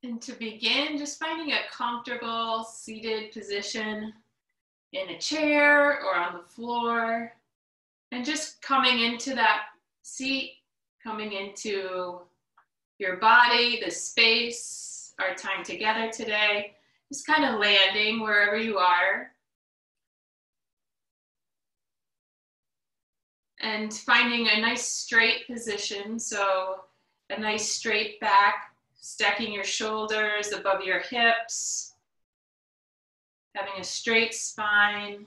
And to begin, just finding a comfortable seated position in a chair or on the floor, and just coming into that seat, coming into your body, the space, our time together today, just kind of landing wherever you are. And finding a nice straight position, so a nice straight back, stacking your shoulders above your hips, having a straight spine.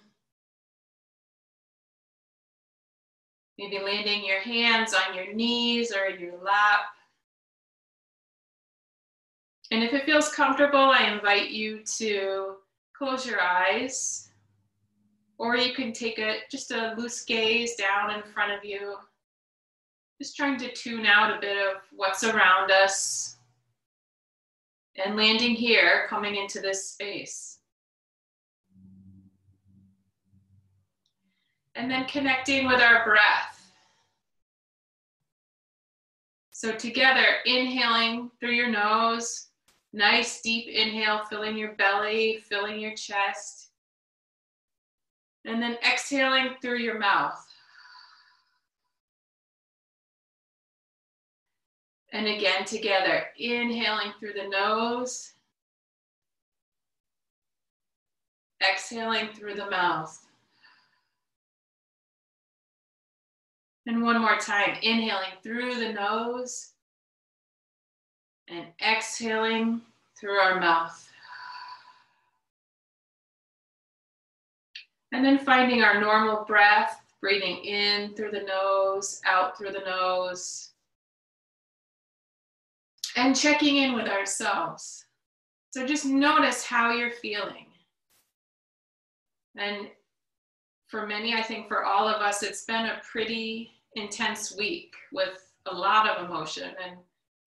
Maybe landing your hands on your knees or in your lap. And if it feels comfortable, I invite you to close your eyes, or you can take just a loose gaze down in front of you, just trying to tune out a bit of what's around us and landing here, coming into this space. And then connecting with our breath. So together, inhaling through your nose, nice deep inhale, filling your belly, filling your chest. And then exhaling through your mouth. And again, together, inhaling through the nose, exhaling through the mouth. And one more time, inhaling through the nose and exhaling through our mouth. And then finding our normal breath, breathing in through the nose, out through the nose. And checking in with ourselves. So just notice how you're feeling. And for many, I think for all of us, it's been a pretty intense week with a lot of emotion and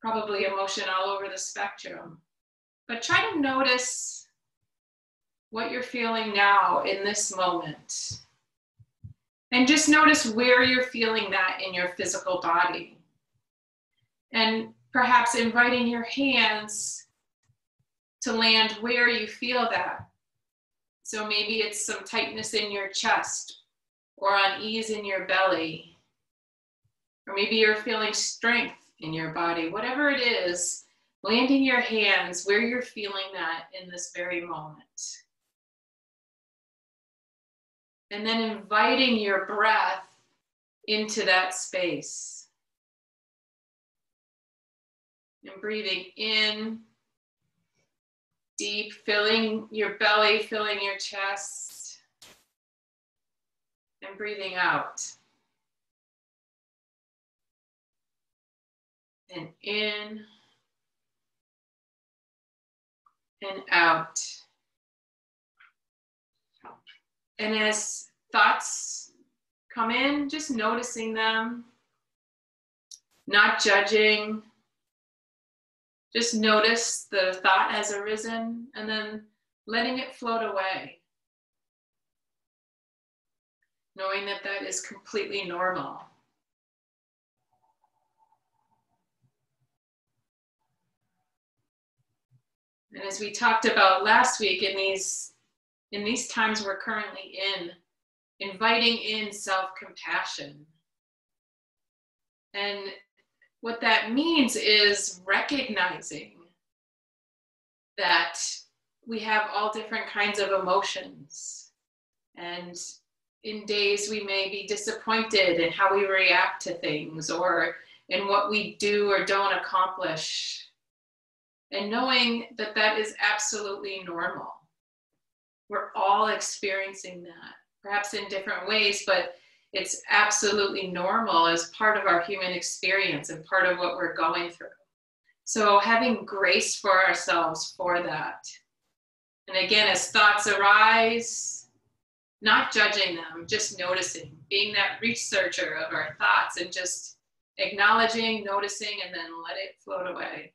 probably emotion all over the spectrum. But try to notice what you're feeling now in this moment. And just notice where you're feeling that in your physical body. And perhaps inviting your hands to land where you feel that. So maybe it's some tightness in your chest or unease in your belly. Or maybe you're feeling strength in your body. Whatever it is, landing your hands where you're feeling that in this very moment. And then inviting your breath into that space. And breathing in, deep, filling your belly, filling your chest. And breathing out. And in. And out. And as thoughts come in, just noticing them, not judging. Just notice the thought has arisen and then letting it float away. Knowing that that is completely normal. And as we talked about last week, in these times we're currently in, inviting in self-compassion. And what that means is recognizing that we have all different kinds of emotions. And in days we may be disappointed in how we react to things or in what we do or don't accomplish. And knowing that that is absolutely normal. We're all experiencing that, perhaps in different ways, but it's absolutely normal as part of our human experience and part of what we're going through. So having grace for ourselves for that. And again, as thoughts arise, not judging them, just noticing, being that researcher of our thoughts and just acknowledging, noticing, and then let it float away.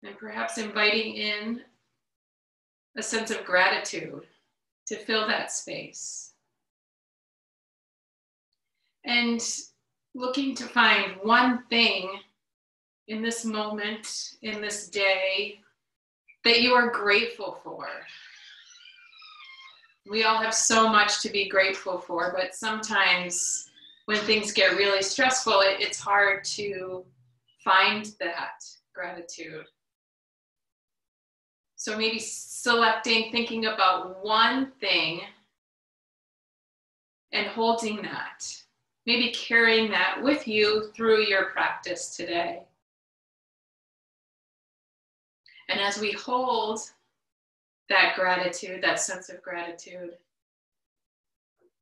And perhaps inviting in a sense of gratitude to fill that space. And looking to find one thing in this moment, in this day, that you are grateful for. We all have so much to be grateful for, but sometimes when things get really stressful, it's hard to find that gratitude. So maybe selecting, thinking about one thing and holding that. Maybe carrying that with you through your practice today. And as we hold that gratitude, that sense of gratitude,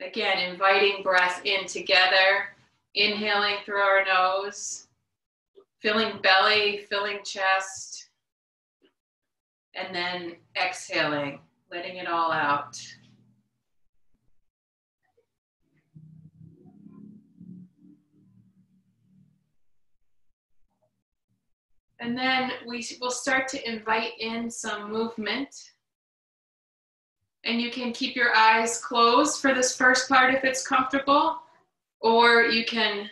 again, inviting breath in together, inhaling through our nose, filling belly, filling chest, and then exhaling, letting it all out. And then we will start to invite in some movement. And you can keep your eyes closed for this first part if it's comfortable, or you can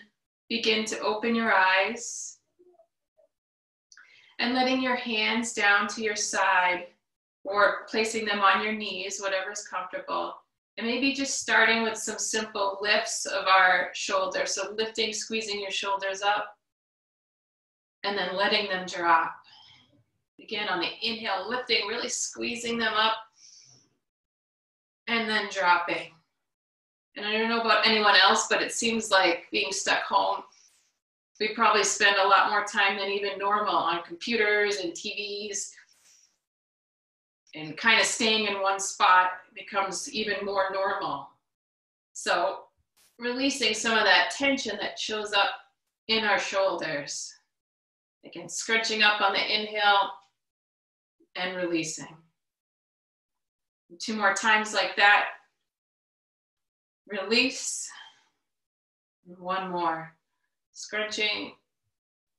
begin to open your eyes and letting your hands down to your side or placing them on your knees, whatever's comfortable. And maybe just starting with some simple lifts of our shoulders. So lifting, squeezing your shoulders up, and then letting them drop. Again, on the inhale, lifting, really squeezing them up, and then dropping. And I don't know about anyone else, but it seems like being stuck home, we probably spend a lot more time than even normal on computers and TVs, and kind of staying in one spot becomes even more normal. So releasing some of that tension that shows up in our shoulders. Again, scrunching up on the inhale and releasing. 2 more times like that. Release. 1 more. Scrunching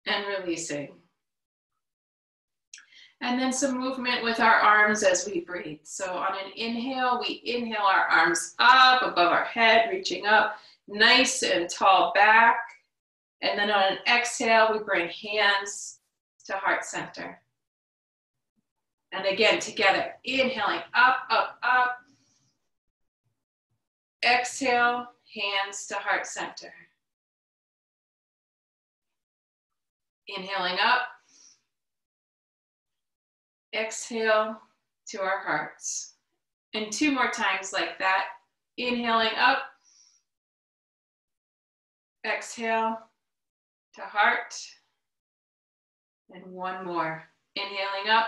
and releasing. And then some movement with our arms as we breathe. So on an inhale, we inhale our arms up above our head, reaching up, nice and tall back. And then on an exhale, we bring hands to heart center. And again, together, inhaling up, up, up. Exhale, hands to heart center. Inhaling up. Exhale to our hearts. And 2 more times like that. Inhaling up. Exhale to heart. And 1 more. Inhaling up.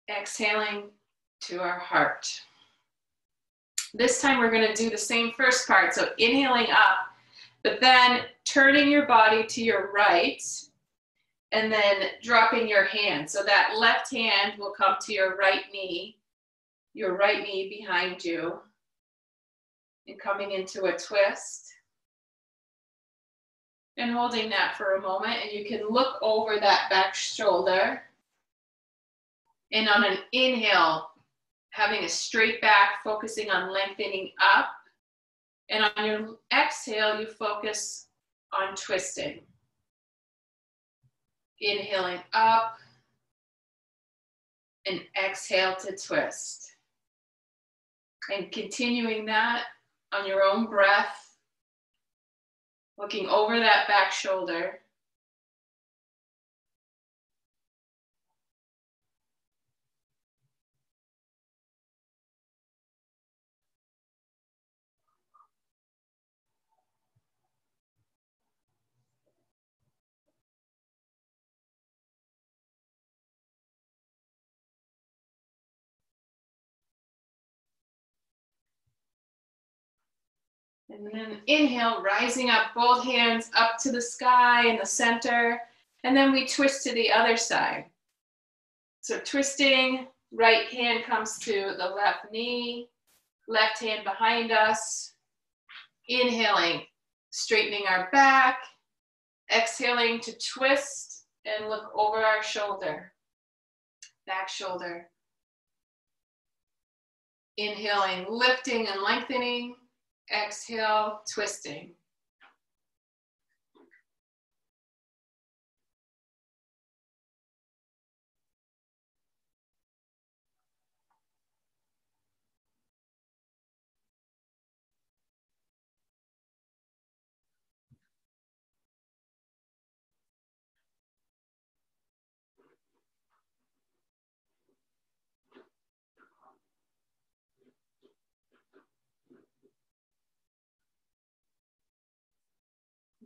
Exhaling to our heart. This time we're going to do the same first part. So inhaling up, but then turning your body to your right and then dropping your hand. So that left hand will come to your right knee behind you, and coming into a twist. And holding that for a moment, and you can look over that back shoulder. And on an inhale, having a straight back, focusing on lengthening up. And on your exhale, you focus on twisting. Inhaling up and exhale to twist. And continuing that on your own breath, looking over that back shoulder. And then inhale, rising up, both hands up to the sky in the center. And then we twist to the other side. So twisting, right hand comes to the left knee, left hand behind us. Inhaling, straightening our back. Exhaling to twist and look over our shoulder, back shoulder. Inhaling, lifting and lengthening. Exhale, twisting.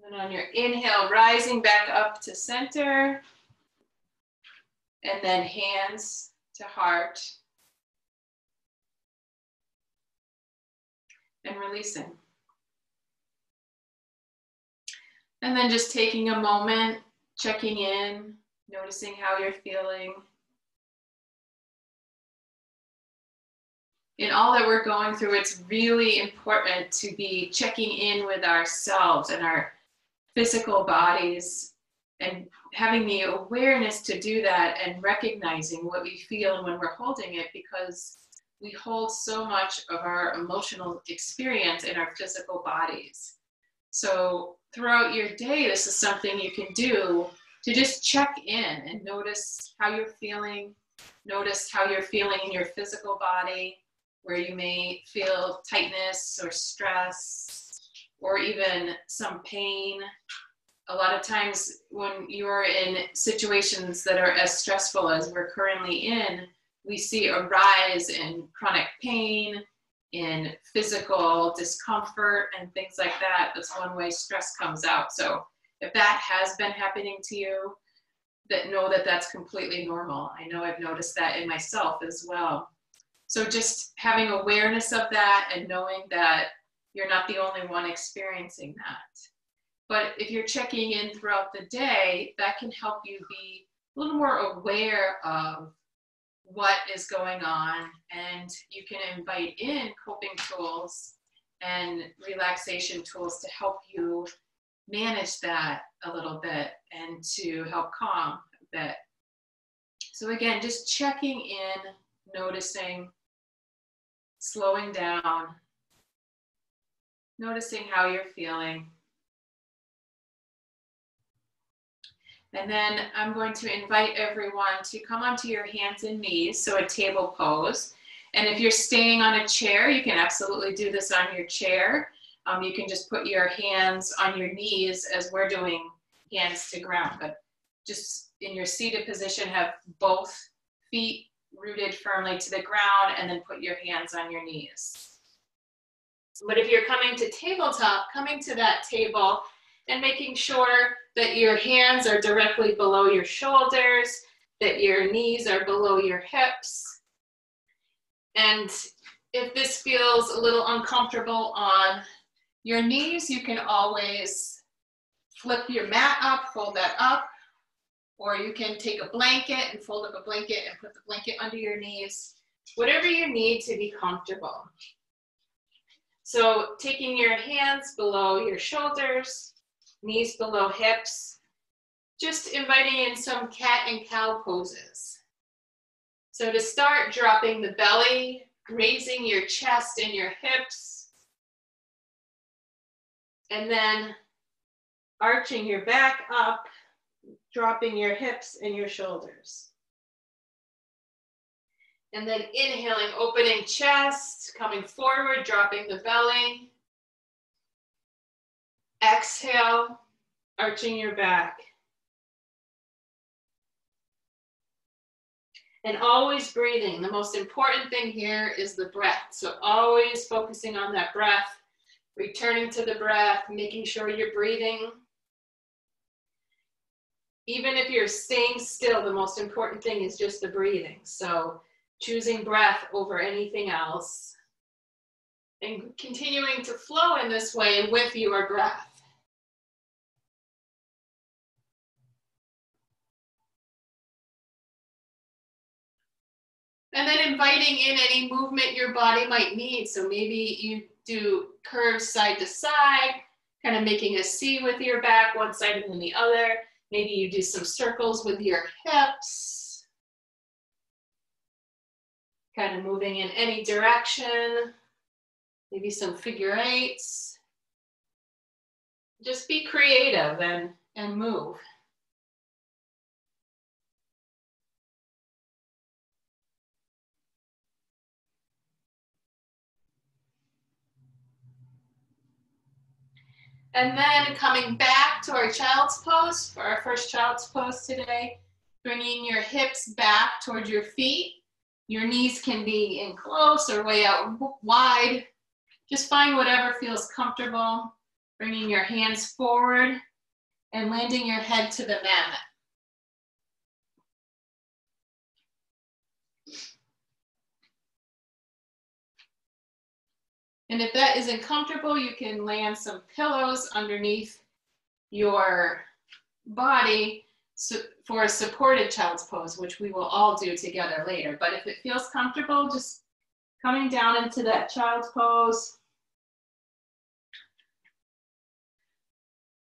And on your inhale, rising back up to center. And then hands to heart. And releasing. And then just taking a moment, checking in, noticing how you're feeling. In all that we're going through, it's really important to be checking in with ourselves and our physical bodies and having the awareness to do that and recognizing what we feel when we're holding it, because we hold so much of our emotional experience in our physical bodies. So throughout your day, this is something you can do to just check in and notice how you're feeling. Notice how you're feeling in your physical body, where you may feel tightness or stress or even some pain. A lot of times when you're in situations that are as stressful as we're currently in, we see a rise in chronic pain, in physical discomfort and things like that. That's one way stress comes out. So if that has been happening to you, know that that's completely normal. I know I've noticed that in myself as well. So just having awareness of that and knowing that you're not the only one experiencing that. But if you're checking in throughout the day, that can help you be a little more aware of what is going on, and you can invite in coping tools and relaxation tools to help you manage that a little bit and to help calm a bit. So again, just checking in, noticing, slowing down, noticing how you're feeling. And then I'm going to invite everyone to come onto your hands and knees, so a table pose. And if you're staying on a chair, you can absolutely do this on your chair. You can just put your hands on your knees as we're doing hands to ground, but just in your seated position, have both feet rooted firmly to the ground and then put your hands on your knees. But if you're coming to tabletop, coming to that table and making sure that your hands are directly below your shoulders, that your knees are below your hips. And if this feels a little uncomfortable on your knees, you can always flip your mat up, fold that up, or you can take a blanket and fold up a blanket and put the blanket under your knees, whatever you need to be comfortable. So taking your hands below your shoulders, knees below hips, just inviting in some cat and cow poses. So to start, dropping the belly, raising your chest and your hips, and then arching your back up, dropping your hips and your shoulders. And then inhaling, opening chest, coming forward, dropping the belly. Exhale, arching your back. And always breathing. The most important thing here is the breath. So always focusing on that breath, returning to the breath, making sure you're breathing. Even if you're staying still, the most important thing is just the breathing. So choosing breath over anything else and continuing to flow in this way with your breath. And then inviting in any movement your body might need. So maybe you do curves side to side, kind of making a C with your back, one side and then the other. Maybe you do some circles with your hips. kind of moving in any direction, maybe some figure eights. Just be creative and move. And then coming back to our child's pose for our first child's pose today, bringing your hips back towards your feet. Your knees can be in close or way out wide. Just find whatever feels comfortable. Bringing your hands forward and landing your head to the mat. And if that isn't comfortable, you can land some pillows underneath your body for a supported child's pose, which we will all do together later. But if it feels comfortable, just coming down into that child's pose,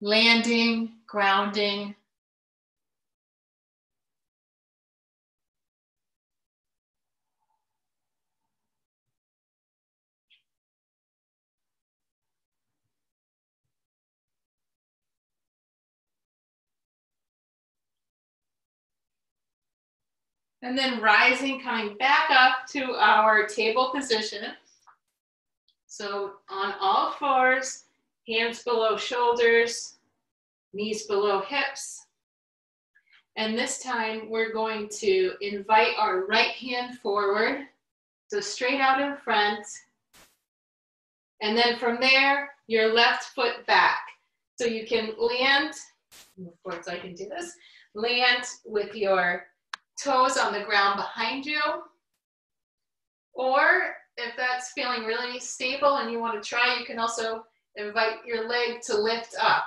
landing, grounding. And then rising, coming back up to our table position. So on all fours, hands below shoulders, knees below hips. And this time we're going to invite our right hand forward, so straight out in front. And then from there, your left foot back. So you can land, of course I can do this, land with your toes on the ground behind you. Or if that's feeling really stable and you want to try, you can also invite your leg to lift up.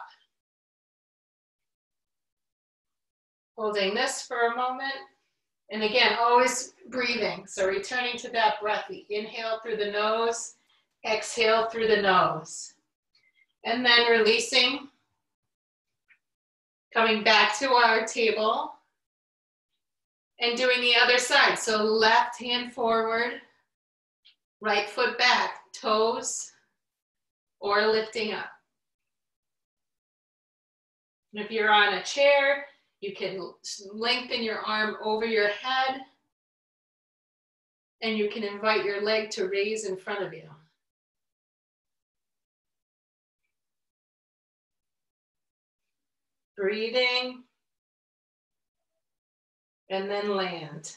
Holding this for a moment. And again, always breathing. So returning to that breath. We inhale through the nose, exhale through the nose. And then releasing. Coming back to our table. And doing the other side. So left hand forward, right foot back, toes, or lifting up. And if you're on a chair, you can lengthen your arm over your head, and you can invite your leg to raise in front of you. Breathing. And then land.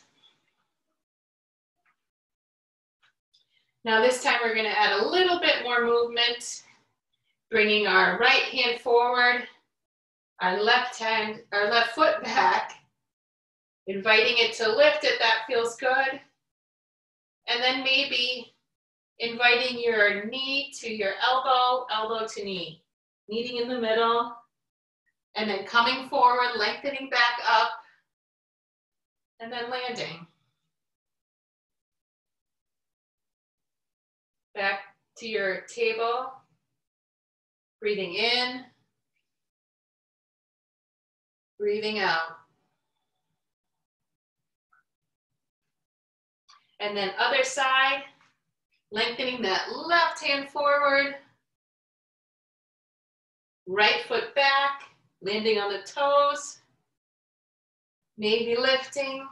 Now this time we're going to add a little bit more movement, bringing our right hand forward, our left foot back, inviting it to lift if that feels good. And then maybe inviting your knee to your elbow, elbow to knee, meeting in the middle, and then coming forward, lengthening back up, and then landing. Back to your table, breathing in, breathing out. And then other side, lengthening that left hand forward, right foot back, landing on the toes, maybe lifting,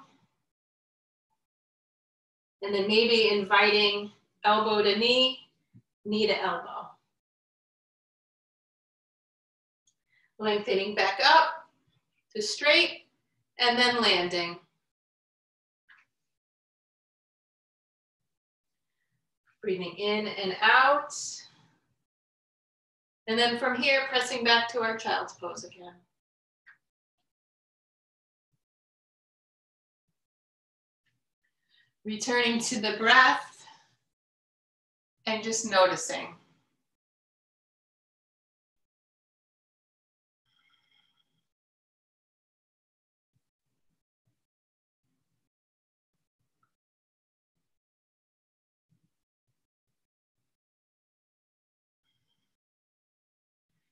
and then maybe inviting elbow to knee, knee to elbow. Lengthening back up to straight, and then landing. Breathing in and out. And then from here, pressing back to our child's pose again. Returning to the breath and just noticing.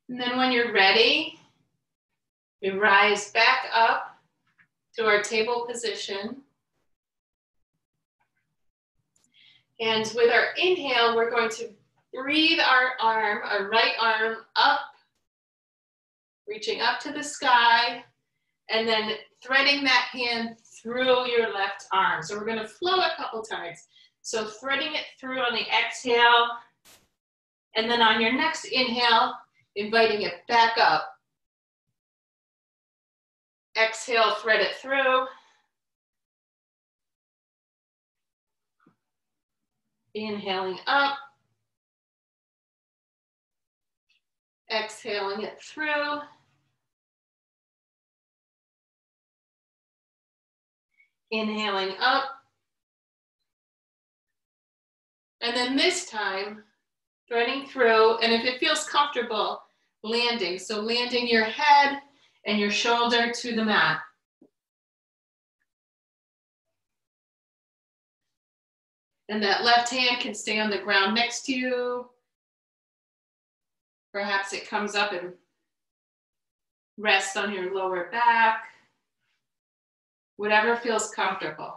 And then when you're ready, we rise back up to our table position. And with our inhale, we're going to breathe our right arm up, reaching up to the sky, and then threading that hand through your left arm. So we're going to flow a couple times. So threading it through on the exhale, and then on your next inhale, inviting it back up. Exhale, thread it through. Inhaling up. Exhaling it through. Inhaling up. And then this time, threading through, and if it feels comfortable, landing. So landing your head and your shoulder to the mat. And that left hand can stay on the ground next to you. Perhaps it comes up and rests on your lower back. Whatever feels comfortable.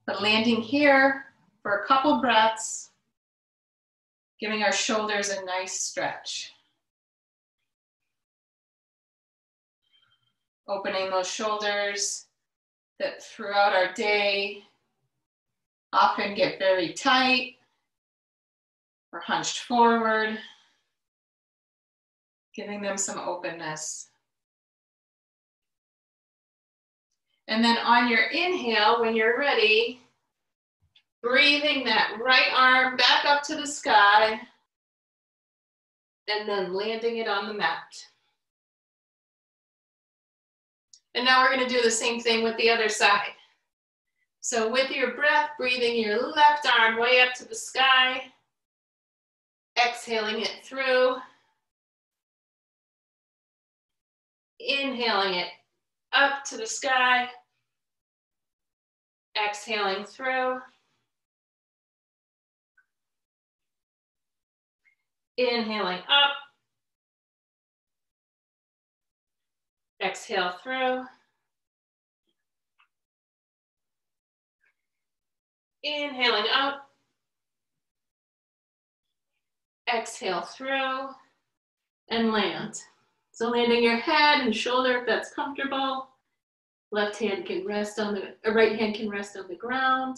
But landing here for a couple breaths, giving our shoulders a nice stretch. Opening those shoulders that throughout our day often get very tight or hunched forward, giving them some openness. And then on your inhale, when you're ready, breathing that right arm back up to the sky, and then landing it on the mat. And now we're going to do the same thing with the other side. So with your breath, breathing your left arm way up to the sky, exhaling it through, inhaling it up to the sky, exhaling through, inhaling up, exhale through, inhaling up, exhale through, and land. So landing your head and shoulder if that's comfortable. Left hand can rest on the, right hand can rest on the ground.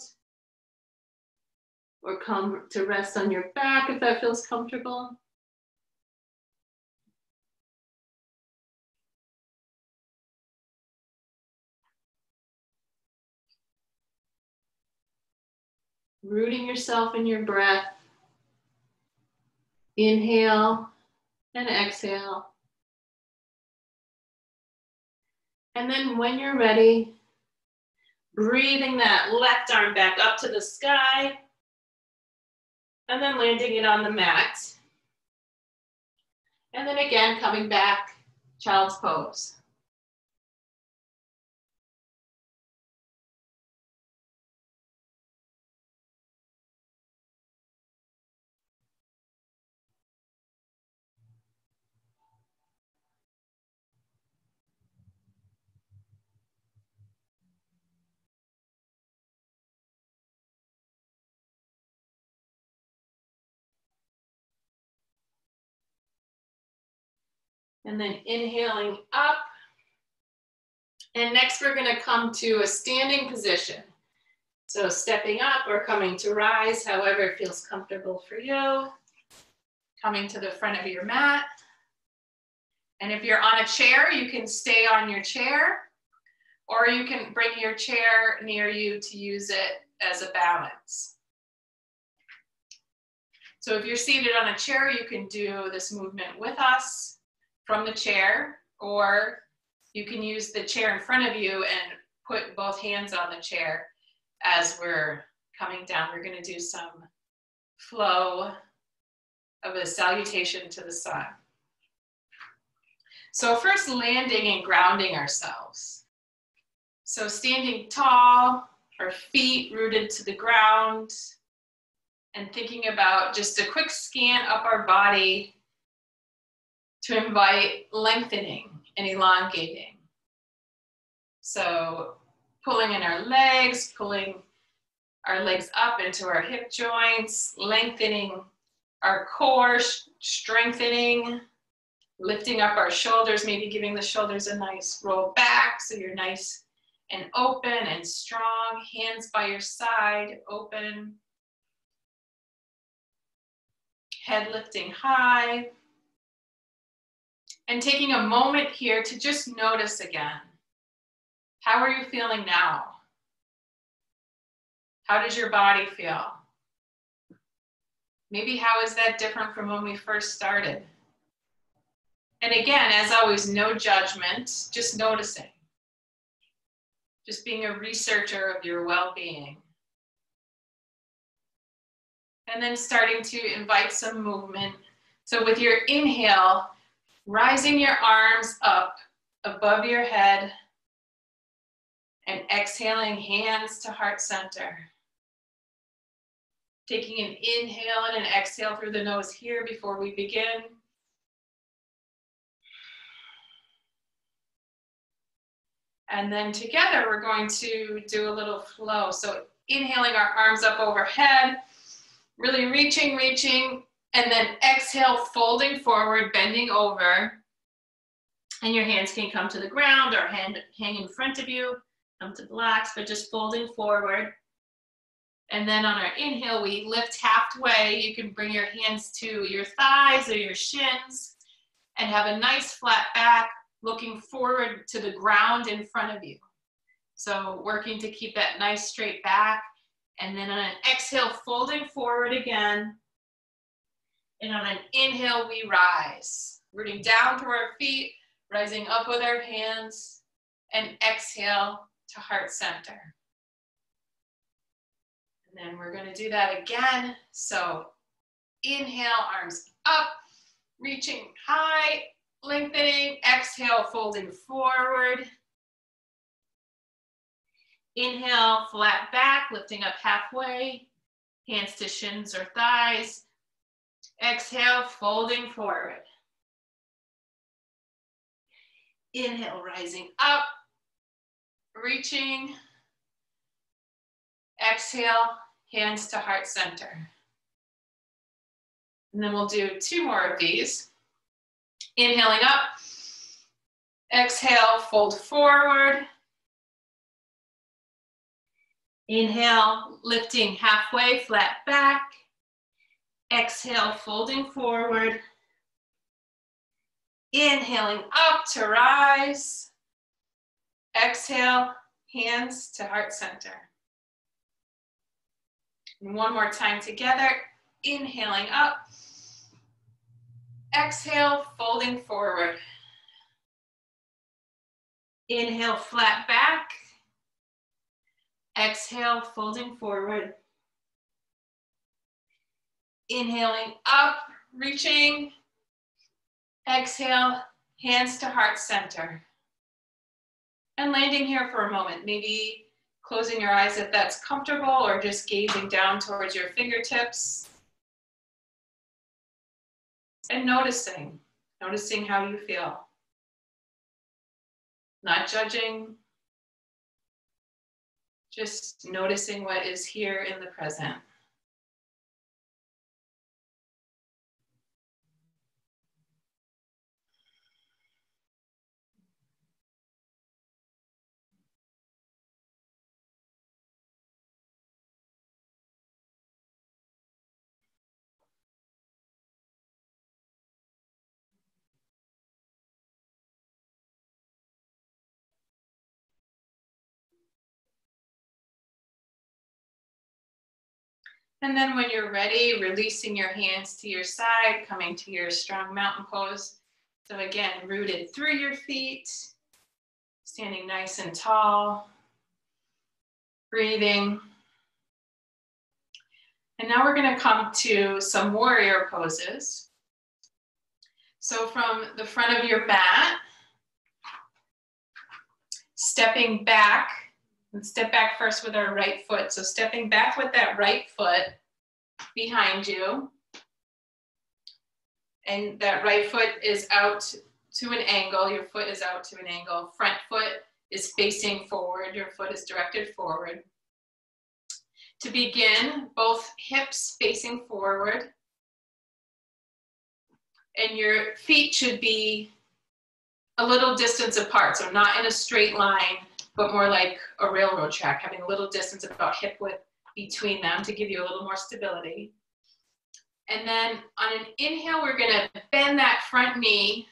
Or come to rest on your back if that feels comfortable. Rooting yourself in your breath. Inhale and exhale. And then when you're ready, breathing that left arm back up to the sky, and then landing it on the mat. And then again, coming back, child's pose. And then inhaling up. And next we're going to come to a standing position. So stepping up or coming to rise, however it feels comfortable for you. Coming to the front of your mat. And if you're on a chair, you can stay on your chair, or you can bring your chair near you to use it as a balance. So if you're seated on a chair, you can do this movement with us from the chair, or you can use the chair in front of you and put both hands on the chair as we're coming down. We're going to do some flow of a salutation to the sun. So first, landing and grounding ourselves. So standing tall, our feet rooted to the ground, and thinking about just a quick scan up our body to invite lengthening and elongating. So pulling in our legs, pulling our legs up into our hip joints, lengthening our core, strengthening, lifting up our shoulders, maybe giving the shoulders a nice roll back so you're nice and open and strong. Hands by your side, open. Head lifting high. And taking a moment here to just notice again. How are you feeling now? How does your body feel? Maybe how is that different from when we first started? And again, as always, no judgment, just noticing. Just being a researcher of your well-being. And then starting to invite some movement. So with your inhale, rising your arms up above your head and exhaling, hands to heart center. Taking an inhale and an exhale through the nose here before we begin. And then together we're going to do a little flow. So inhaling our arms up overhead, really reaching, and then exhale, folding forward, bending over. And your hands can come to the ground or hang in front of you, come to blocks, but just folding forward. And then on our inhale, we lift halfway. You can bring your hands to your thighs or your shins and have a nice flat back, looking forward to the ground in front of you. So working to keep that nice straight back. And then on an exhale, folding forward again. And on an inhale, we rise. Rooting down through our feet, rising up with our hands, and exhale to heart center. And then we're going to do that again. So inhale, arms up, reaching high, lengthening. Exhale, folding forward. Inhale, flat back, lifting up halfway. Hands to shins or thighs. Exhale, folding forward. Inhale, rising up, reaching. Exhale, hands to heart center. And then we'll do 2 more of these. Inhaling up. Exhale, fold forward. Inhale, lifting halfway, flat back. Exhale, folding forward. Inhaling up to rise. Exhale, hands to heart center. And one more time together. Inhaling up. Exhale, folding forward. Inhale, flat back. Exhale, folding forward. Inhaling up, reaching. Exhale, hands to heart center. And landing here for a moment, maybe closing your eyes if that's comfortable or just gazing down towards your fingertips. And noticing how you feel. Not judging, just noticing what is here in the present. And then when you're ready, releasing your hands to your side, coming to your strong mountain pose. So again, rooted through your feet, standing nice and tall, breathing. And now we're going to come to some warrior poses. So from the front of your mat, stepping back. Let's step back first with our right foot. So stepping back with that right foot behind you. And that right foot is out to an angle. Your foot is out to an angle. Front foot is facing forward, your foot is directed forward. To begin, both hips facing forward, and your feet should be a little distance apart, so not in a straight line, but more like a railroad track, having a little distance, about hip width between them to give you a little more stability. And then on an inhale, we're gonna bend that front knee.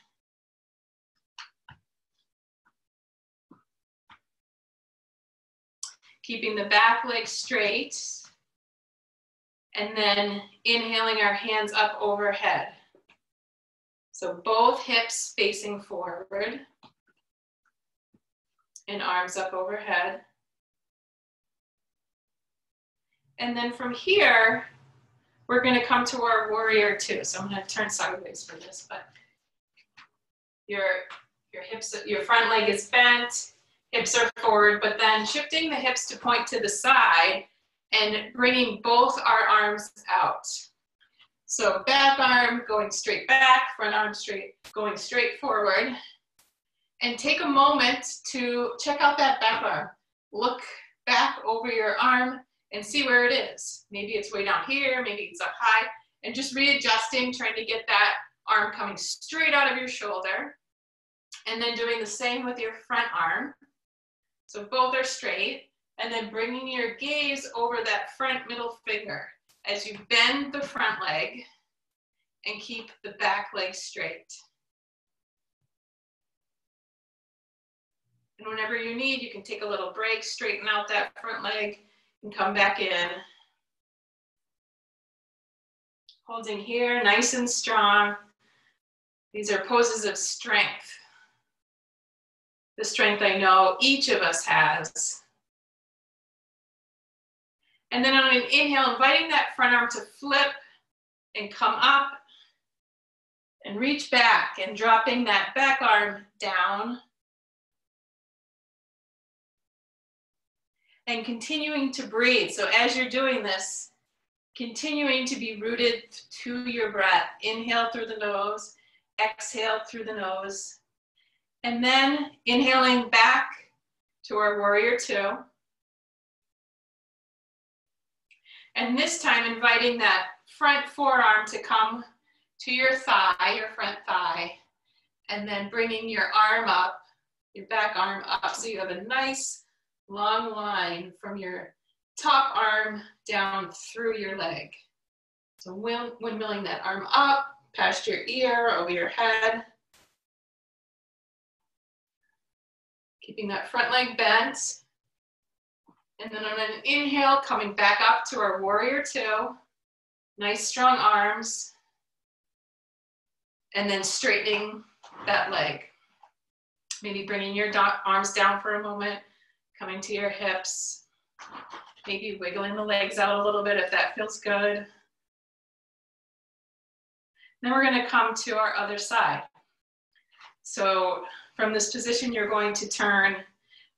Keeping the back leg straight. And then inhaling our hands up overhead. So both hips facing forward and arms up overhead. And then from here, we're going to come to our warrior two. So I'm going to turn sideways for this, but your hips, your front leg is bent, hips are forward, but then shifting the hips to point to the side and bringing both our arms out. So back arm going straight back, front arm straight, going straight forward. And take a moment to check out that back arm. Look back over your arm and see where it is. Maybe it's way down here, maybe it's up high, and just readjusting, trying to get that arm coming straight out of your shoulder. And then doing the same with your front arm. So both are straight. And then bringing your gaze over that front middle finger as you bend the front leg and keep the back leg straight. And whenever you need, you can take a little break, straighten out that front leg, and come back in. Holding here, nice and strong. These are poses of strength. The strength I know each of us has. And then on an inhale, inviting that front arm to flip and come up and reach back and dropping that back arm down. And continuing to breathe. So as you're doing this, continuing to be rooted to your breath. Inhale through the nose, exhale through the nose. And then inhaling back to our warrior two. And this time inviting that front forearm to come to your thigh, your front thigh, and then bringing your arm up, your back arm up, so you have a nice long line from your top arm down through your leg. So windmilling that arm up, past your ear, over your head. Keeping that front leg bent. And then on an inhale, coming back up to our warrior two. Nice strong arms. And then straightening that leg. Maybe bringing your arms down for a moment, coming to your hips. Maybe wiggling the legs out a little bit if that feels good. Then we're going to come to our other side. So from this position, you're going to turn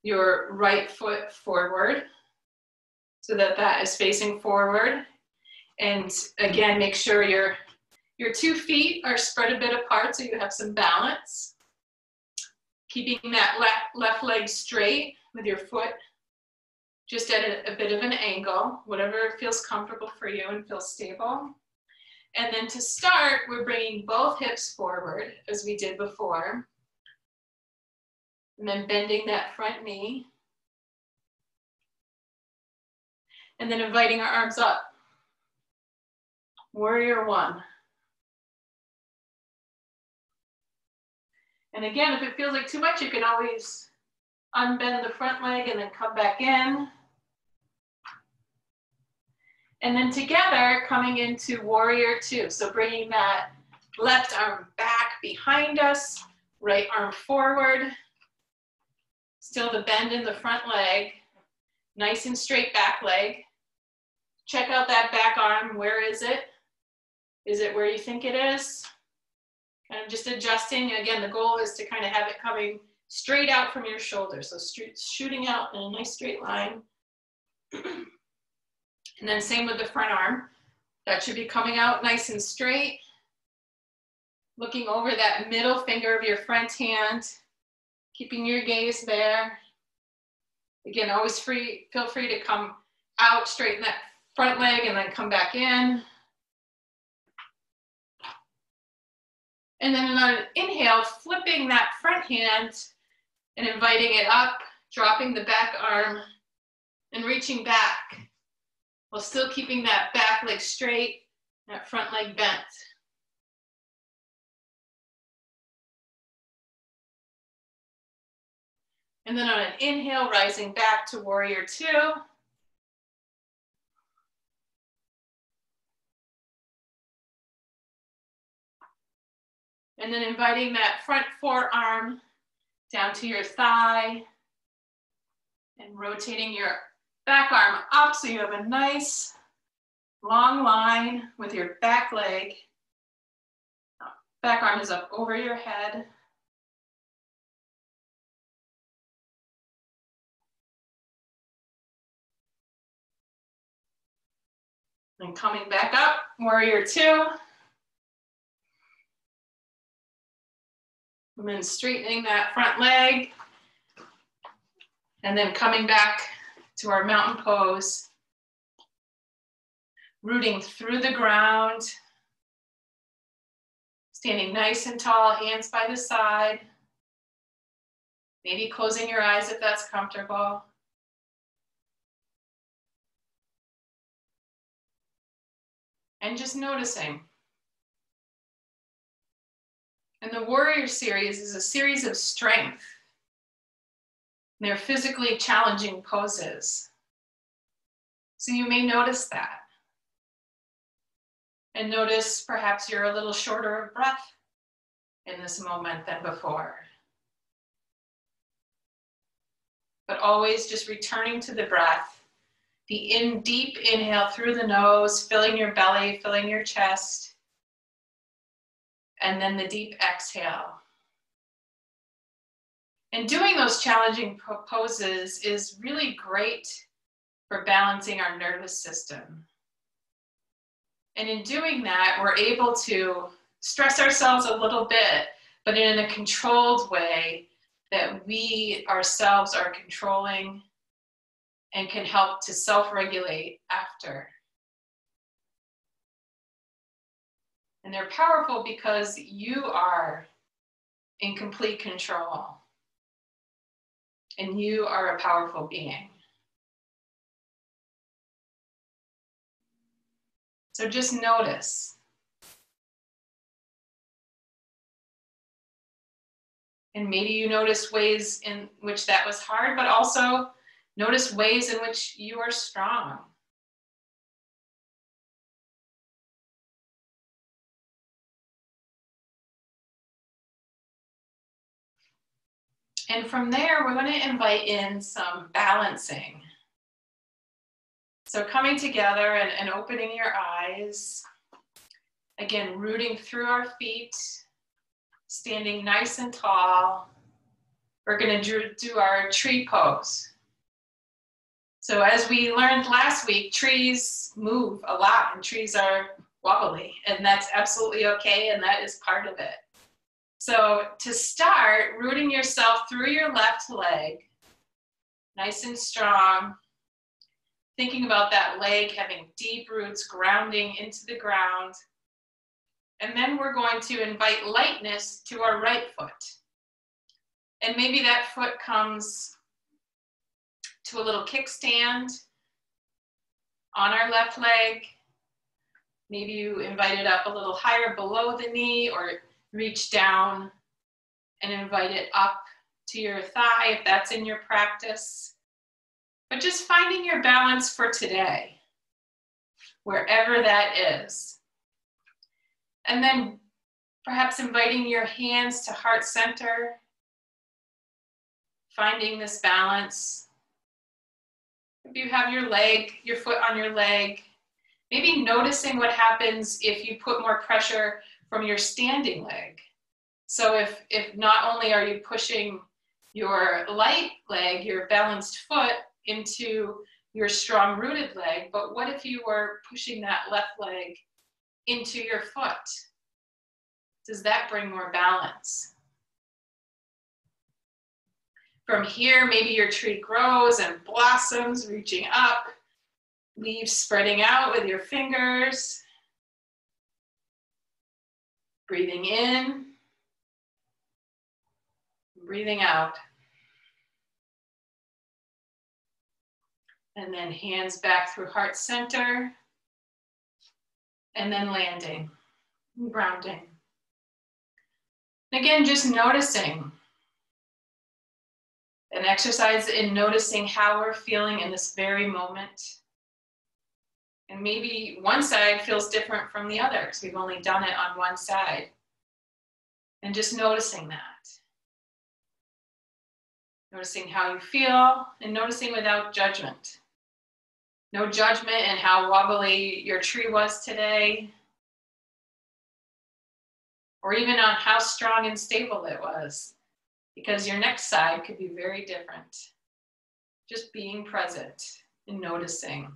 your right foot forward so that that is facing forward. And again, make sure your 2 feet are spread a bit apart so you have some balance. Keeping that left leg straight with your foot just at a bit of an angle, whatever feels comfortable for you and feels stable. And then to start, we're bringing both hips forward as we did before. And then bending that front knee. And then inviting our arms up. Warrior one. And again, if it feels like too much, you can always unbend the front leg and then come back in. And then together, coming into warrior two. So bringing that left arm back behind us, right arm forward. Still the bend in the front leg. Nice and straight back leg. Check out that back arm. Where is it? Is it where you think it is? Kind of just adjusting. Again, the goal is to kind of have it coming straight out from your shoulder. So shooting out in a nice straight line. And then same with the front arm. That should be coming out nice and straight. Looking over that middle finger of your front hand. Keeping your gaze there. Again, always feel free to come out, straighten that front leg, and then come back in. And then on an inhale, flipping that front hand and inviting it up, dropping the back arm and reaching back while still keeping that back leg straight, that front leg bent. And then on an inhale, rising back to warrior two. And then inviting that front forearm down to your thigh and rotating your back arm up so you have a nice long line with your back leg. Back arm is up over your head. And coming back up, warrior two. And then straightening that front leg. And then coming back to our mountain pose. Rooting through the ground. Standing nice and tall, hands by the side. Maybe closing your eyes if that's comfortable. And just noticing. And the warrior series is a series of strength. They're physically challenging poses. So you may notice that. And notice perhaps you're a little shorter of breath in this moment than before. But always just returning to the breath. The deep inhale through the nose, filling your belly, filling your chest. And then the deep exhale. And doing those challenging poses is really great for balancing our nervous system. And in doing that, we're able to stress ourselves a little bit, but in a controlled way that we ourselves are controlling and can help to self-regulate after. And they're powerful because you are in complete control. And you are a powerful being. So just notice. And maybe you notice ways in which that was hard, but also notice ways in which you are strong. And from there, we're going to invite in some balancing. So coming together and opening your eyes. Again, rooting through our feet, standing nice and tall. We're going to do our tree pose. So as we learned last week, trees move a lot and trees are wobbly, and that's absolutely okay, and that is part of it. So to start, rooting yourself through your left leg, nice and strong, thinking about that leg having deep roots grounding into the ground. And then we're going to invite lightness to our right foot. And maybe that foot comes to a little kickstand on our left leg. Maybe you invite it up a little higher below the knee, or reach down and invite it up to your thigh if that's in your practice. But just finding your balance for today, wherever that is. And then perhaps inviting your hands to heart center, finding this balance. If you have your foot on your leg, maybe noticing what happens if you put more pressure from your standing leg. So if not only are you pushing your light leg, your balanced foot, into your strong rooted leg, but what if you were pushing that left leg into your foot? Does that bring more balance? From here, maybe your tree grows and blossoms, reaching up, leaves spreading out with your fingers. Breathing in, breathing out. And then hands back through heart center. And then landing, grounding. Again, just noticing. An exercise in noticing how we're feeling in this very moment. And maybe one side feels different from the other because we've only done it on one side. And just noticing that. Noticing how you feel and noticing without judgment. No judgment in how wobbly your tree was today. Or even on how strong and stable it was. Because your next side could be very different. Just being present and noticing.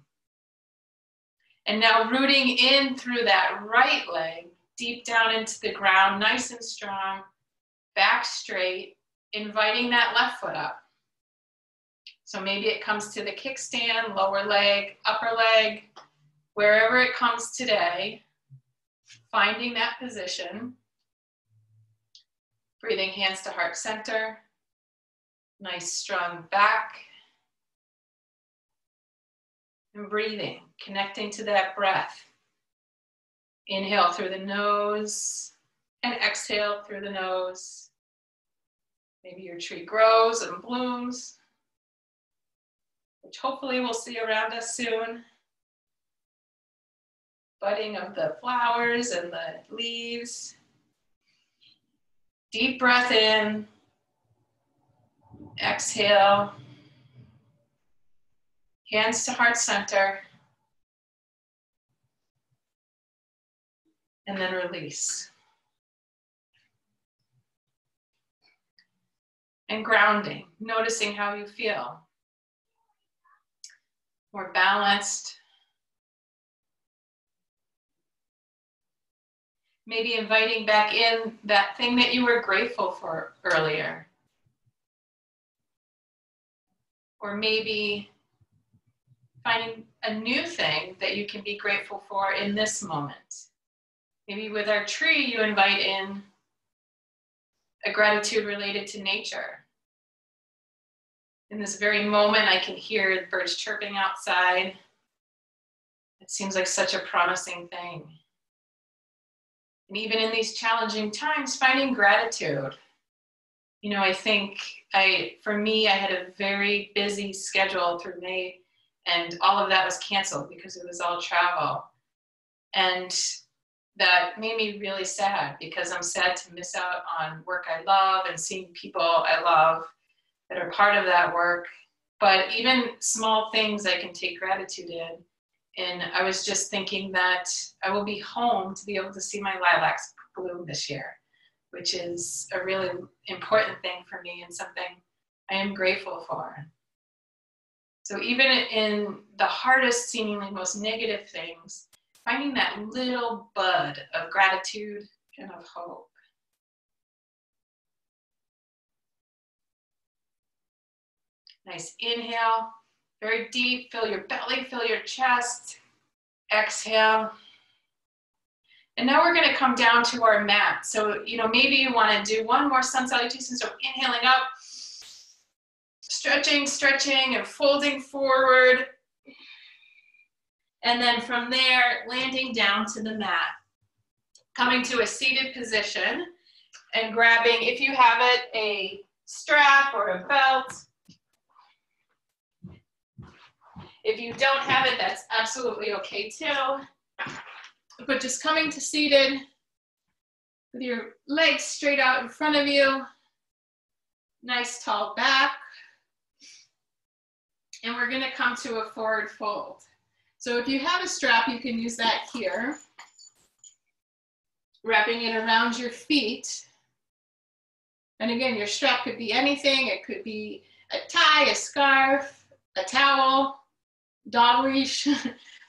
And now rooting in through that right leg, deep down into the ground, nice and strong, back straight, inviting that left foot up. So maybe it comes to the kickstand, lower leg, upper leg, wherever it comes today, finding that position. Breathing hands to heart center. Nice strong back. And breathing, connecting to that breath. Inhale through the nose and exhale through the nose. Maybe your tree grows and blooms, which hopefully we'll see around us soon. Budding of the flowers and the leaves. Deep breath in, exhale, hands to heart center, and then release. And grounding, noticing how you feel. More balanced. Maybe inviting back in that thing that you were grateful for earlier. Or maybe finding a new thing that you can be grateful for in this moment. Maybe with our tree, you invite in a gratitude related to nature. In this very moment, I can hear the birds chirping outside. It seems like such a promising thing. And even in these challenging times, finding gratitude. You know, I think for me, I had a very busy schedule through May, and all of that was canceled because it was all travel. And that made me really sad because I'm sad to miss out on work I love and seeing people I love that are part of that work. But even small things I can take gratitude in. And I was just thinking that I will be home to be able to see my lilacs bloom this year, which is a really important thing for me and something I am grateful for. So even in the hardest, seemingly most negative things, finding that little bud of gratitude and of hope. Nice inhale, very deep, fill your belly, fill your chest. Exhale. And now we're going to come down to our mat. So, you know, maybe you want to do one more sun salutation. So inhaling up, stretching, and folding forward. And then from there, landing down to the mat. Coming to a seated position and grabbing, if you have it, a strap or a belt. If you don't have it, that's absolutely okay too. But just coming to seated with your legs straight out in front of you. Nice tall back. And we're gonna come to a forward fold. So if you have a strap, you can use that here. Wrapping it around your feet. And again, your strap could be anything. It could be a tie, a scarf, a towel, dog leash,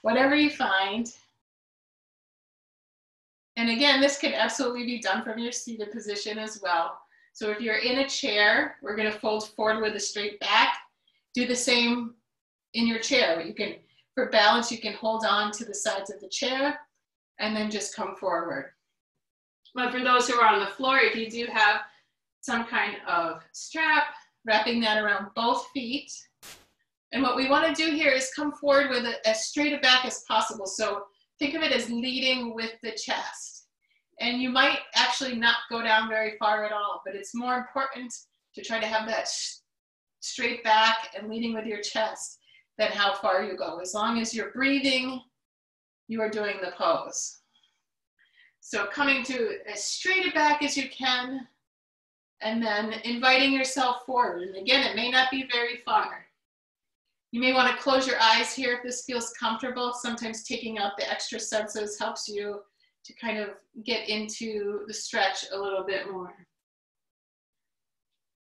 whatever you find. And again, this can absolutely be done from your seated position as well. So if you're in a chair, we're going to fold forward with a straight back. Do the same in your chair. You can, for balance, you can hold on to the sides of the chair and then just come forward. But for those who are on the floor, if you do have some kind of strap, wrapping that around both feet. And what we want to do here is come forward with as straight a back as possible. So think of it as leading with the chest. And you might actually not go down very far at all, but it's more important to try to have that straight back and leading with your chest than how far you go. As long as you're breathing, you are doing the pose. So coming to as straight a back as you can, and then inviting yourself forward. And again, it may not be very far. You may want to close your eyes here if this feels comfortable. Sometimes taking out the extra senses helps you to kind of get into the stretch a little bit more.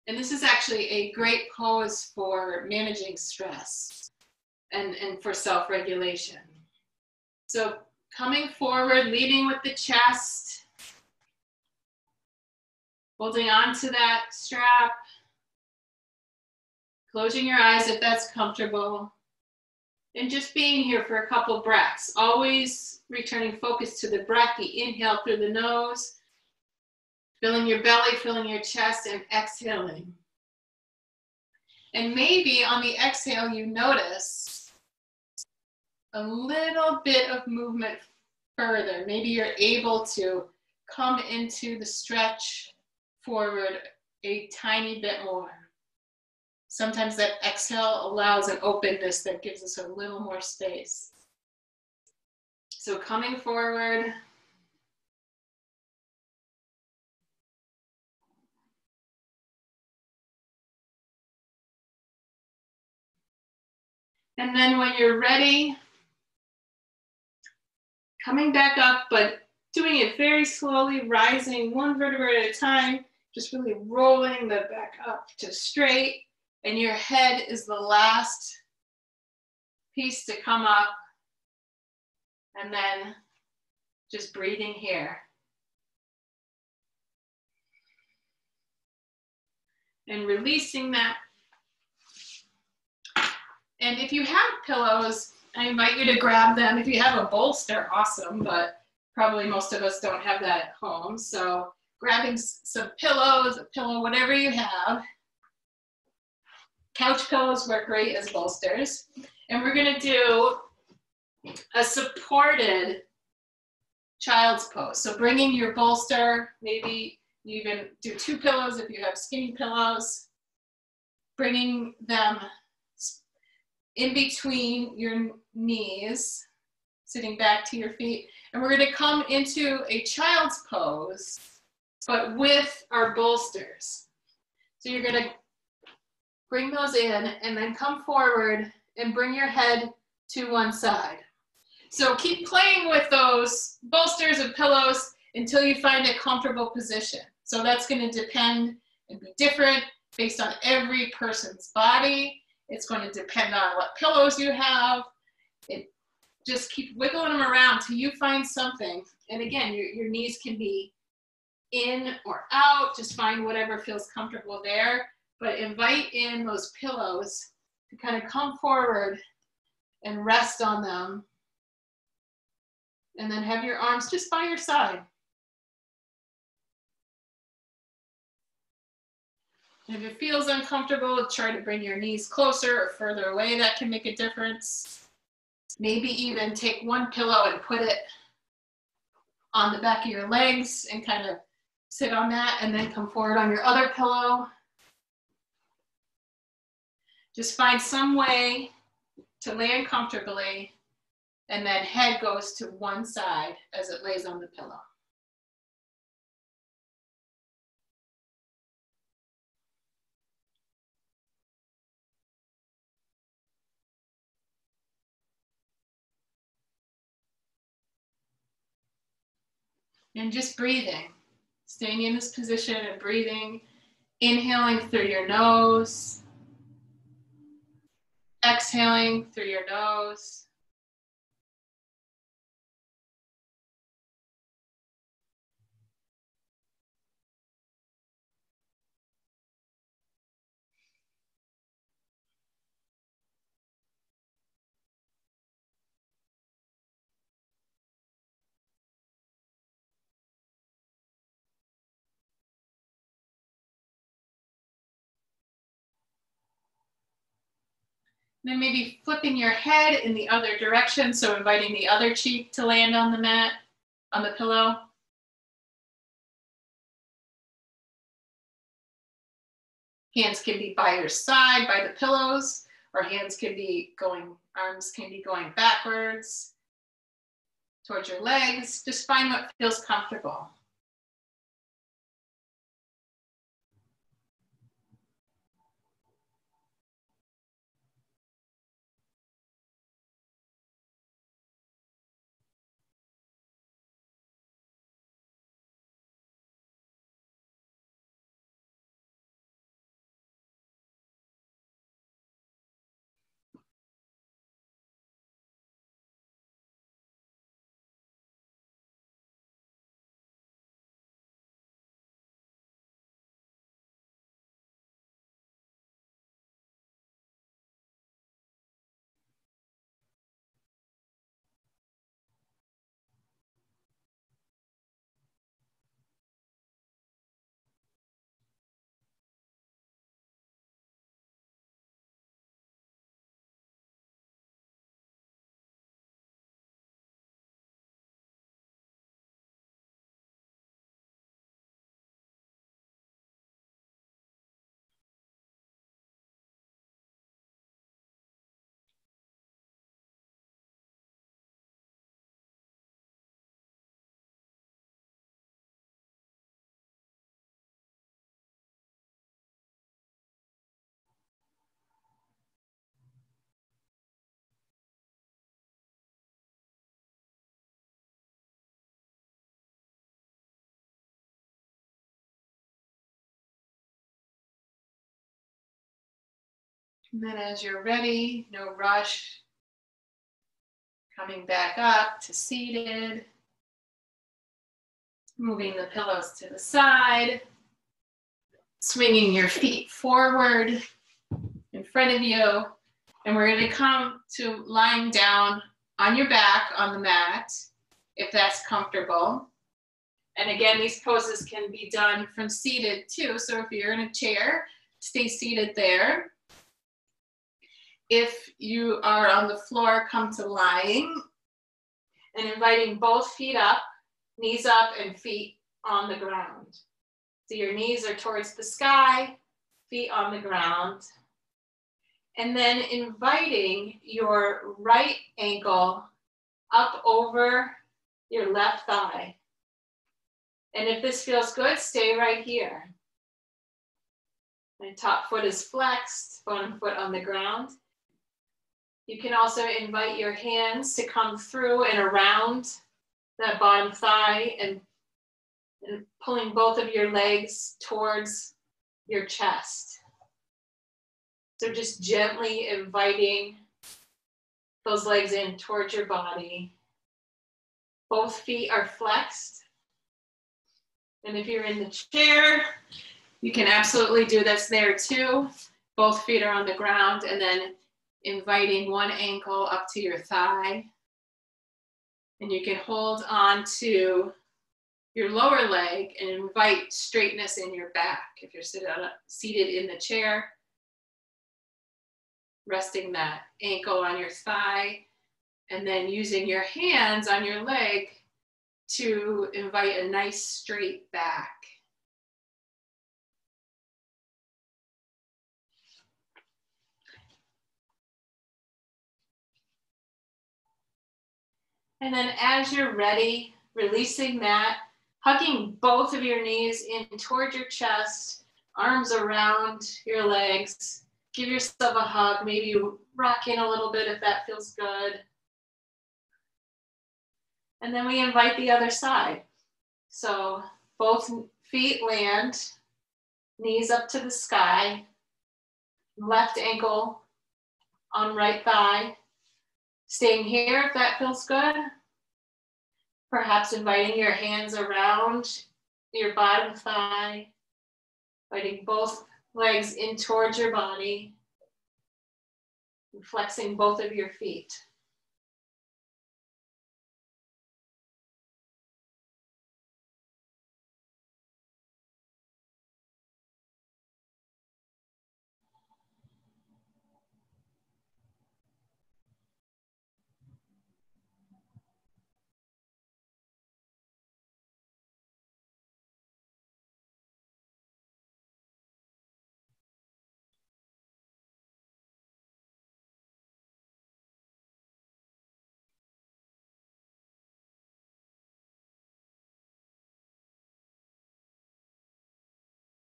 And this is actually a great pose for managing stress and for self-regulation. So coming forward, leading with the chest, holding on to that strap, closing your eyes if that's comfortable, and just being here for a couple breaths. Always returning focus to the breath, the inhale through the nose, filling your belly, filling your chest, and exhaling. And maybe on the exhale, you notice a little bit of movement further. Maybe you're able to come into the stretch forward a tiny bit more. Sometimes that exhale allows an openness that gives us a little more space. So coming forward. And then when you're ready, coming back up, but doing it very slowly, rising one vertebra at a time, just really rolling the back up to straight. And your head is the last piece to come up. And then just breathing here. And releasing that. And if you have pillows, I invite you to grab them. If you have a bolster, awesome, but probably most of us don't have that at home. So grabbing some pillows, a pillow, whatever you have. Couch pillows work great as bolsters. And we're gonna do a supported child's pose. So bringing your bolster, maybe you even do 2 pillows if you have skinny pillows. Bringing them in between your knees, sitting back to your feet. And we're gonna come into a child's pose, but with our bolsters. So you're gonna bring those in and then come forward and bring your head to one side. So keep playing with those bolsters and pillows until you find a comfortable position. So that's going to depend and be different based on every person's body. It's going to depend on what pillows you have. Just keep wiggling them around till you find something. And again, your knees can be in or out. Just find whatever feels comfortable there. But invite in those pillows to kind of come forward and rest on them. And then have your arms just by your side. If it feels uncomfortable, try to bring your knees closer or further away. That can make a difference. Maybe even take one pillow and put it on the back of your legs and kind of sit on that and then come forward on your other pillow. Just find some way to land comfortably, and then head goes to one side as it lays on the pillow. And just breathing, staying in this position and breathing, inhaling through your nose, exhaling through your nose. Then maybe flipping your head in the other direction, so inviting the other cheek to land on the mat, on the pillow. Hands can be by your side, by the pillows, or hands can be going, arms can be going backwards towards your legs. Just find what feels comfortable. And then as you're ready, no rush, coming back up to seated, moving the pillows to the side, swinging your feet forward in front of you, and we're going to come to lying down on your back on the mat, if that's comfortable. And again, these poses can be done from seated too, so if you're in a chair, stay seated there. If you are on the floor, come to lying and inviting both feet up, knees up and feet on the ground. So your knees are towards the sky, feet on the ground. And then inviting your right ankle up over your left thigh. And if this feels good, stay right here. My top foot is flexed, bottom foot on the ground. You can also invite your hands to come through and around that bottom thigh and pulling both of your legs towards your chest. So just gently inviting those legs in towards your body. Both feet are flexed. And if you're in the chair, you can absolutely do this there too. Both feet are on the ground, and then inviting one ankle up to your thigh. And you can hold on to your lower leg and invite straightness in your back. If you're seated in the chair, resting that ankle on your thigh, and then using your hands on your leg to invite a nice straight back. And then as you're ready, releasing that, hugging both of your knees in toward your chest, arms around your legs. Give yourself a hug, maybe rock in a little bit if that feels good. And then we invite the other side. So both feet land, knees up to the sky, left ankle on right thigh. Staying here if that feels good. Perhaps inviting your hands around your bottom thigh, inviting both legs in towards your body, and flexing both of your feet.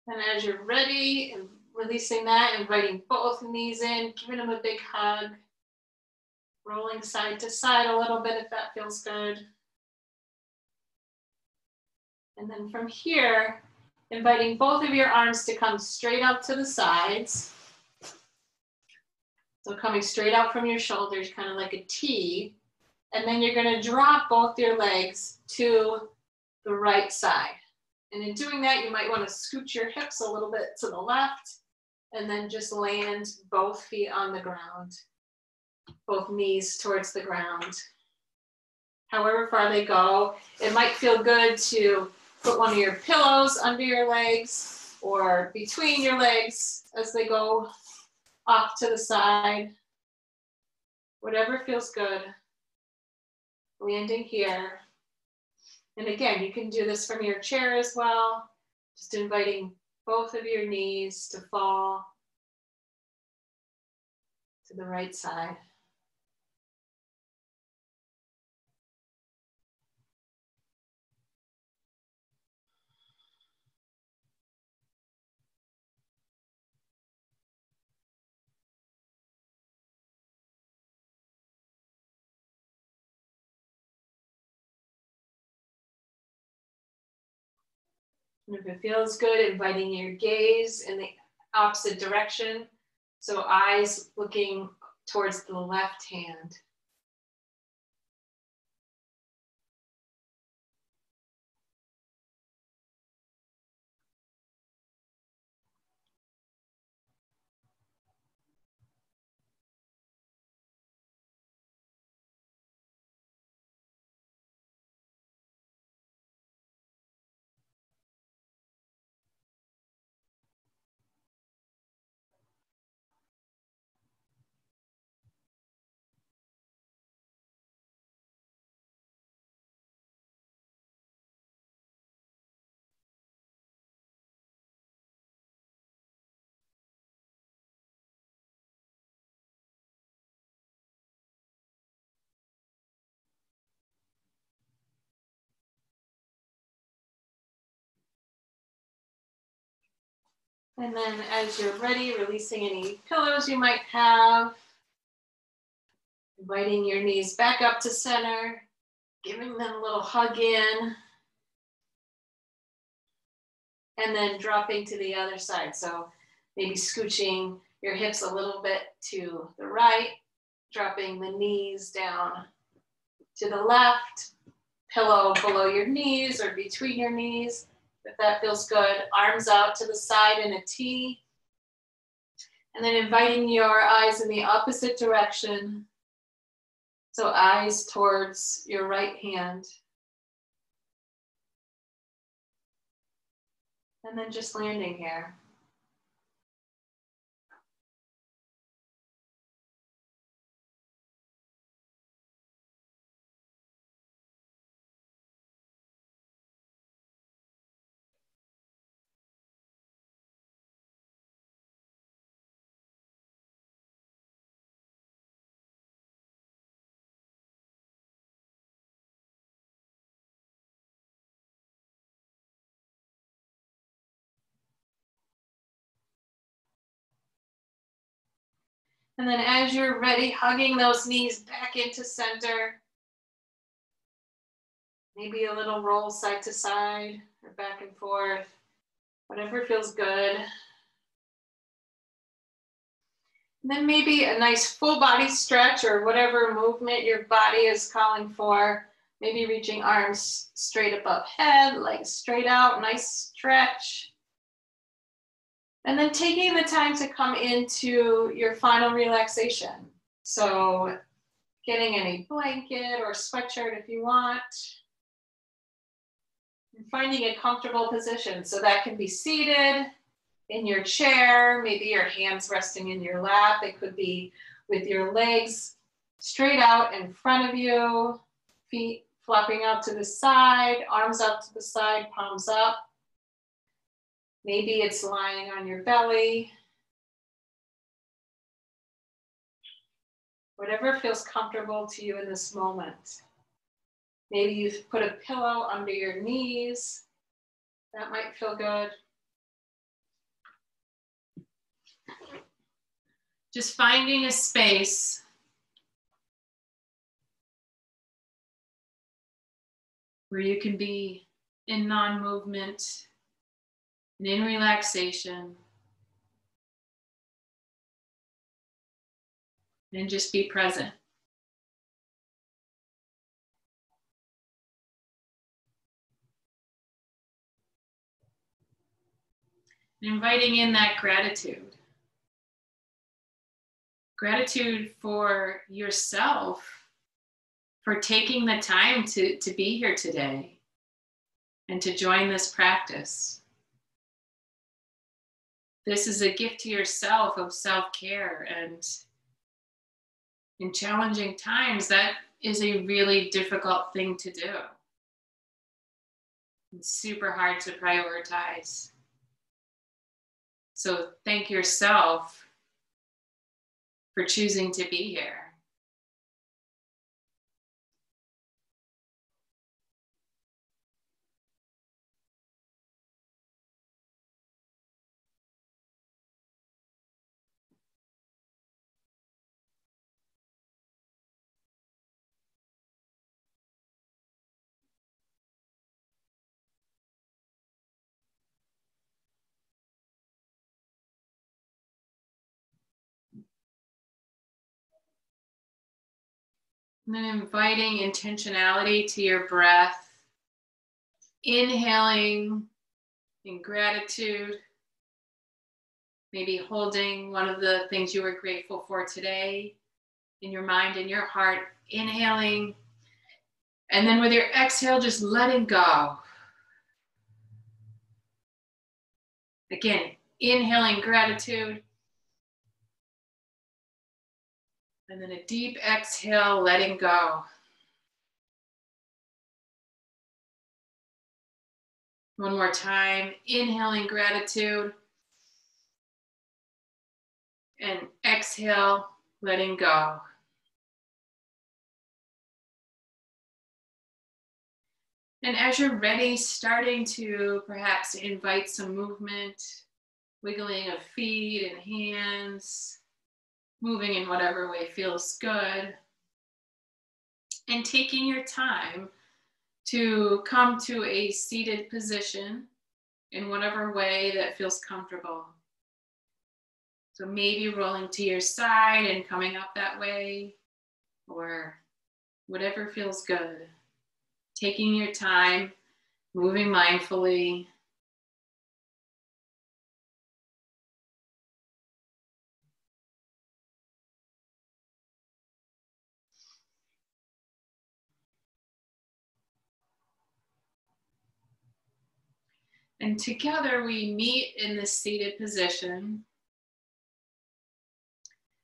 And as you're ready, and releasing that, inviting both knees in, giving them a big hug, rolling side to side a little bit if that feels good. And then from here, inviting both of your arms to come straight up to the sides. So coming straight out from your shoulders, kind of like a T. And then you're going to drop both your legs to the right side. And in doing that, you might want to scoot your hips a little bit to the left and then just land both feet on the ground, both knees towards the ground. However far they go, it might feel good to put one of your pillows under your legs or between your legs as they go off to the side. Whatever feels good. Landing here. And again, you can do this from your chair as well. Just inviting both of your knees to fall to the right side. And if it feels good, inviting your gaze in the opposite direction. So eyes looking towards the left hand. And then as you're ready, releasing any pillows you might have. Inviting your knees back up to center, giving them a little hug in. And then dropping to the other side. So maybe scooching your hips a little bit to the right, dropping the knees down to the left, pillow below your knees or between your knees. If that feels good, arms out to the side in a T. And then inviting your eyes in the opposite direction. So eyes towards your right hand. And then just landing here. And then as you're ready, hugging those knees back into center. Maybe a little roll side to side or back and forth, whatever feels good. And then maybe a nice full body stretch or whatever movement your body is calling for. Maybe reaching arms straight above head, legs straight out, nice stretch. And then taking the time to come into your final relaxation. So getting any blanket or sweatshirt if you want. And finding a comfortable position. So that can be seated in your chair, maybe your hands resting in your lap. It could be with your legs straight out in front of you, feet flopping out to the side, arms out to the side, palms up. Maybe it's lying on your belly. Whatever feels comfortable to you in this moment. Maybe you've put a pillow under your knees. That might feel good. just finding a space where you can be in non-movement and in relaxation, and just be present. And inviting in that gratitude. Gratitude for yourself, for taking the time to be here today and to join this practice. This is a gift to yourself of self-care, and in challenging times, that is a really difficult thing to do. It's super hard to prioritize. So thank yourself for choosing to be here. And then inviting intentionality to your breath, inhaling in gratitude, maybe holding one of the things you were grateful for today in your mind and your heart, inhaling, and then with your exhale, just letting go. Again, inhaling gratitude, and then a deep exhale, letting go. One more time, inhaling gratitude, and exhale, letting go. And as you're ready, starting to perhaps invite some movement, wiggling of feet and hands, moving in whatever way feels good, and taking your time to come to a seated position in whatever way that feels comfortable. So maybe rolling to your side and coming up that way, or whatever feels good. Taking your time, moving mindfully. And together we meet in this seated position.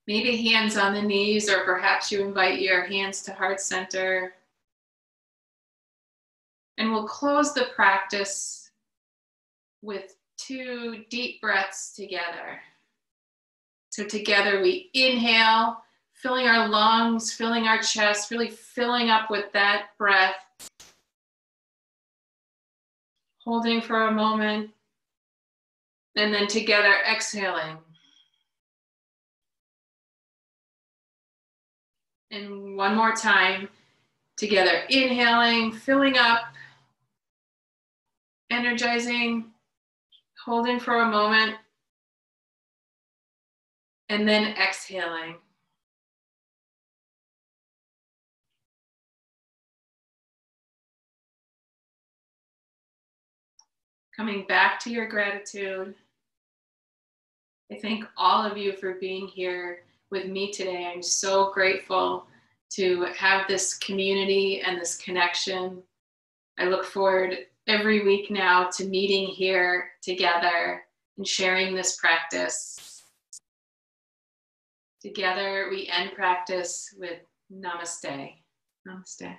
Maybe hands on the knees, or perhaps you invite your hands to heart center. And we'll close the practice with 2 deep breaths together. So together we inhale, filling our lungs, filling our chest, really filling up with that breath. Holding for a moment, and then together exhaling. And one more time, together inhaling, filling up, energizing, holding for a moment, and then exhaling. Coming back to your gratitude. I thank all of you for being here with me today. I'm so grateful to have this community and this connection. I look forward every week now to meeting here together and sharing this practice. Together we end practice with namaste. Namaste.